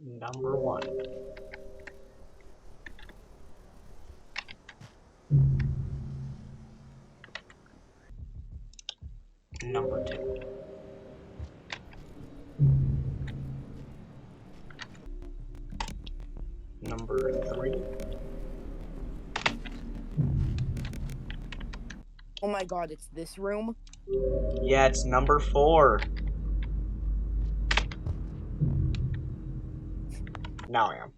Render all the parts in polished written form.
Number 1. Number 2. Number 3. Oh my god, it's this room? Yeah, it's number 4. Now I am.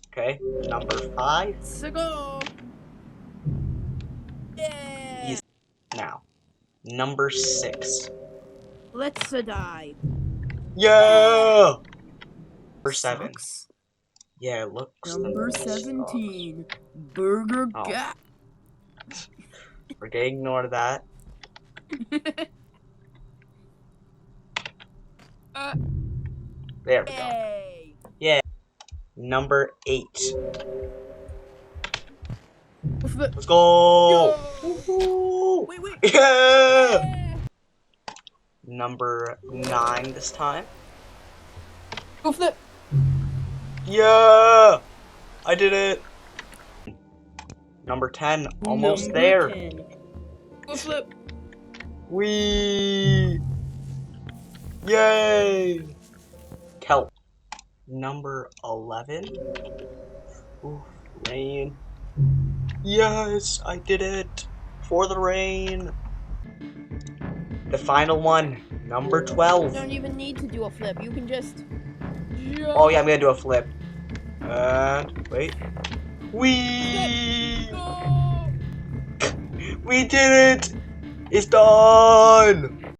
Okay, number 5. Let's go! Yeah! Easy. Now, number 6. Let's die. Yeah! Number 7. Sucks. Yeah, it looks Number like it 17. Burger Oh. Gap. We're gonna ignore that. There we go. Yay! Yeah. Number 8. Let's go! Woohoo! Wait. Yeah! Yeah! Number 9 this time. Go flip! Yeah! I did it! Number 10, almost Number there. 10. Go flip! Whee! Yay! Kelp. Number 11. Ooh, rain. Yes, I did it! For the rain! The final one, number 12. You don't even need to do a flip, you can just... Oh yeah, I'm gonna do a flip. And, wait. Whee! Go! We did it! It's done!